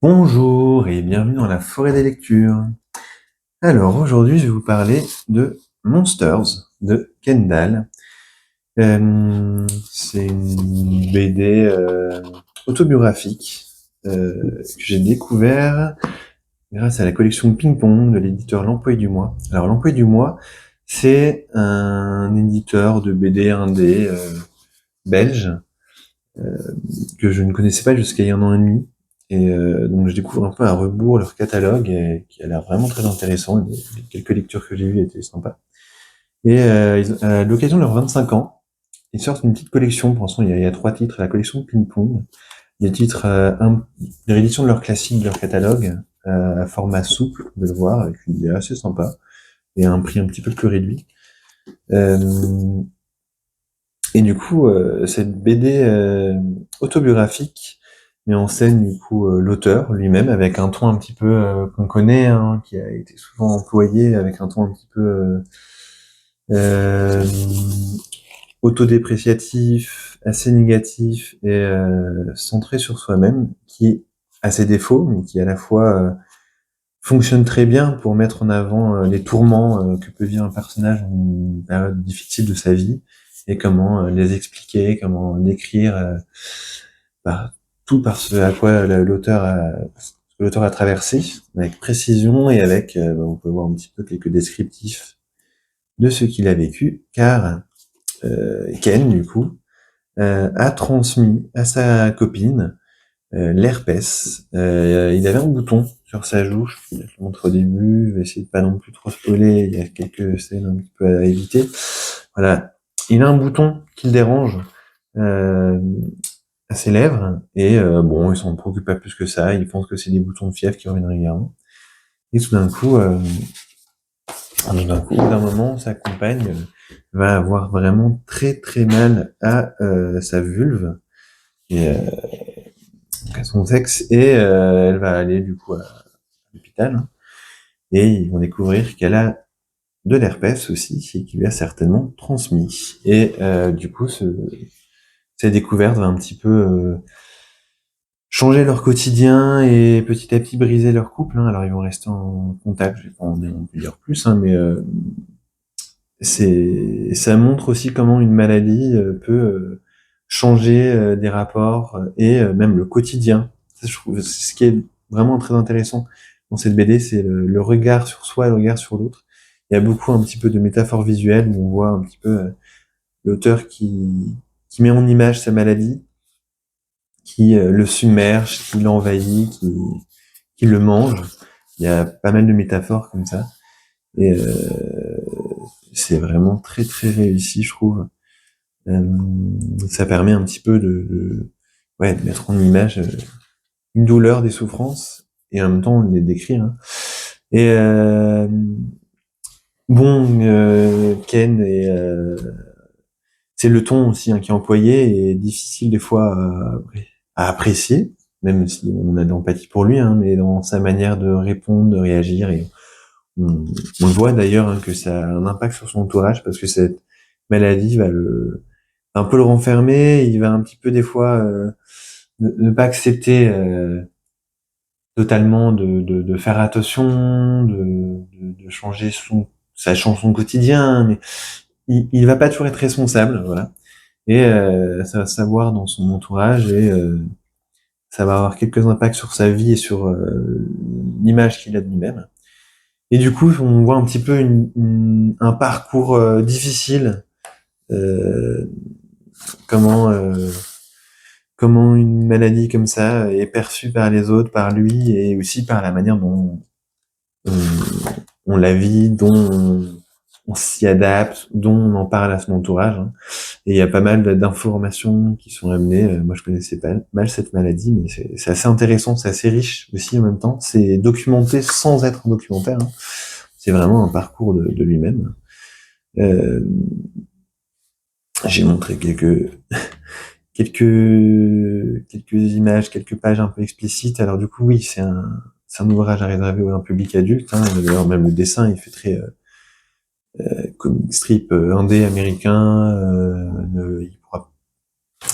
Bonjour et bienvenue dans la forêt des lectures. Alors aujourd'hui je vais vous parler de Monsters de Kendall. C'est une BD autobiographique que j'ai découvert grâce à la collection Ping Pong de l'éditeur L'Employé du Mois. Alors L'Employé du Mois, c'est un éditeur de BD indé belge euh, que je ne connaissais pas jusqu'à il y a un an et demi. Et donc je découvre un peu à rebours leur catalogue qui a l'air vraiment très intéressant. Les quelques lectures que j'ai eues étaient sympas. Et à l'occasion de leurs 25 ans, ils sortent une petite collection. Pour l'instant, il y a 3 titres. La collection Ping Pong. Des titres, des rééditions de leur classique, de leur catalogue, à format souple, de le voir, avec une idée assez sympa et à un prix un petit peu plus réduit. Euh, et du coup, cette BD autobiographique met en scène du coup l'auteur lui-même avec un ton un petit peu qu'on connaît, hein, qui a été souvent employé avec un ton un petit peu euh, autodépréciatif, assez négatif et centré sur soi-même, qui a ses défauts, mais qui à la fois fonctionne très bien pour mettre en avant les tourments que peut vivre un personnage en une période difficile de sa vie et comment les expliquer, comment décrire par, tout par ce à quoi l'auteur a traversé avec précision et avec on peut voir un petit peu quelques descriptifs de ce qu'il a vécu car Ken du coup a transmis à sa copine l'herpès. Il avait un bouton sur sa joue, je le montre au début, je vais essayer de pas non plus trop spoiler, il y a quelques scènes un petit peu à éviter. Voilà, il a un bouton qui le dérange euh, à ses lèvres, et bon, il s'en préoccupe pas plus que ça, il pense que c'est des boutons de fièvre qui reviennent régulièrement. Et tout d'un coup, au bout d'un moment, sa compagne va avoir vraiment très très mal à sa vulve, et à son sexe, et elle va aller du coup à l'hôpital, hein, et ils vont découvrir qu'elle a de l'herpès aussi, et qui lui a certainement transmis. Et du coup, cette découverte va un petit peu changer leur quotidien et petit à petit briser leur couple, hein. Alors ils vont rester en contact, je vais pas en dire plus, hein, mais ça montre aussi comment une maladie peut changer des rapports et même le quotidien. Ça, je trouve, c'est ce qui est vraiment très intéressant dans cette BD, c'est le regard sur soi et le regard sur l'autre. Il y a beaucoup un petit peu de métaphores visuelles où on voit un petit peu l'auteur qui met en image sa maladie, qui le submerge, qui l'envahit, qui le mange. Il y a pas mal de métaphores comme ça. Et c'est vraiment très très réussi, je trouve. Ça permet un petit peu de mettre en image une douleur, des souffrances, et en même temps de les décrire, hein. Et bon, Ken, c'est le ton aussi, hein, qui est employé et difficile des fois à apprécier, même si on a de l'empathie pour lui, hein, mais dans sa manière de répondre, de réagir, et on le voit d'ailleurs, hein, que ça a un impact sur son entourage parce que cette maladie va un peu le renfermer. Il va un petit peu des fois ne pas accepter totalement de faire attention, de changer ça change son quotidien, mais il va pas toujours être responsable, voilà. Et ça va savoir dans son entourage et ça va avoir quelques impacts sur sa vie et sur l'image qu'il a de lui-même. Et du coup, on voit un petit peu un parcours difficile, euh, comment comment une maladie comme ça est perçue par les autres, par lui, et aussi par la manière dont on, on la vit, dont on s'y adapte, dont on en parle à son entourage, hein. Et il y a pas mal d'informations qui sont amenées. Moi, je connaissais pas mal cette maladie, mais c'est assez intéressant, c'est assez riche aussi en même temps. C'est documenté sans être un documentaire, hein. C'est vraiment un parcours de lui-même. Euh, j'ai montré quelques images, quelques pages un peu explicites. Alors du coup, oui, c'est un ouvrage à réserver à un public adulte, hein. D'ailleurs, même le dessin, il fait très comic strip indé américain. Il pourra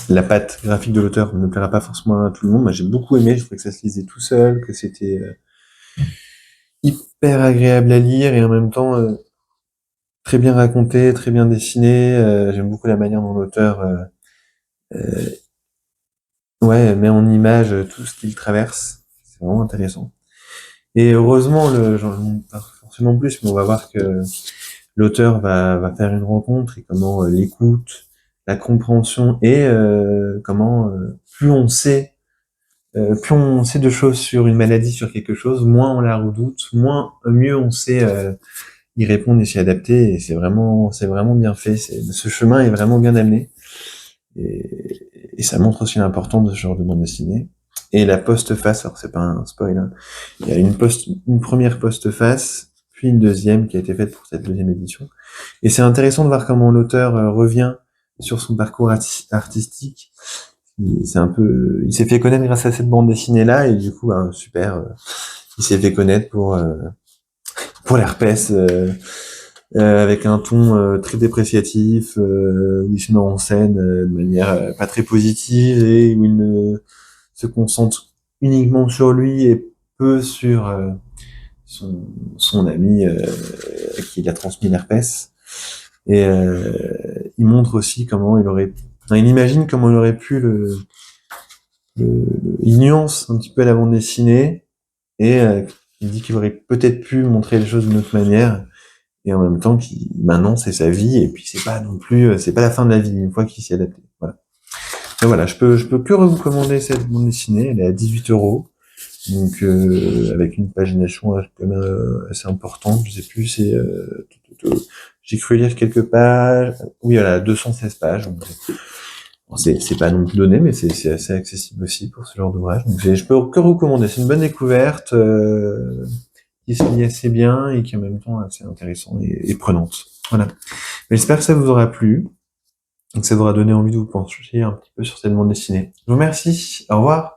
la patte graphique de l'auteur ne plaira pas forcément à tout le monde. Moi, j'ai beaucoup aimé. Je trouvais que ça se lisait tout seul, que c'était hyper agréable à lire et en même temps très bien raconté, très bien dessiné. J'aime beaucoup la manière dont l'auteur euh, ouais, met en image tout ce qu'il traverse. C'est vraiment intéressant. Et heureusement, j'en pas forcément plus, mais on va voir que l'auteur va faire une rencontre et comment l'écoute, la compréhension et comment plus on sait de choses sur une maladie, sur quelque chose, moins on la redoute, moins mieux on sait y répondre et s'y adapter. Et c'est vraiment bien fait. Ce chemin est vraiment bien amené. Et ça montre aussi l'importance de ce genre de bande dessinée. Et la postface, alors c'est pas un spoil, hein. Il y a une première postface, puis une deuxième qui a été faite pour cette deuxième édition. Et c'est intéressant de voir comment l'auteur revient sur son parcours artistique. Il s'est fait connaître grâce à cette bande dessinée là, et du coup, super, il s'est fait connaître pour l'herpès, avec un ton très dépréciatif, où il se met en scène de manière pas très positive et où il ne se concentre uniquement sur lui et peu sur son, son ami qui lui a transmis l'herpès. Et il montre aussi comment il imagine comment il aurait pu il nuance un petit peu la bande dessinée et il dit qu'il aurait peut-être pu montrer les choses d'une autre manière. Et en même temps, maintenant, c'est sa vie, et puis c'est pas non plus, c'est pas la fin de la vie, une fois qu'il s'y est adapté. Voilà. Et voilà, je peux que vous recommander cette bande dessinée, elle est à 18 €, donc, avec une pagination quand même assez importante, je sais plus, j'ai cru lire quelques pages, oui, voilà, 216 pages, donc, bon, c'est pas non plus donné, mais c'est assez accessible aussi pour ce genre d'ouvrage, donc je peux que recommander, c'est une bonne découverte, qui se lit assez bien et qui est en même temps assez intéressant et prenante. Voilà. Mais j'espère que ça vous aura plu et que ça vous aura donné envie de vous pencher un petit peu sur cette bande dessinée. Je vous remercie. Au revoir.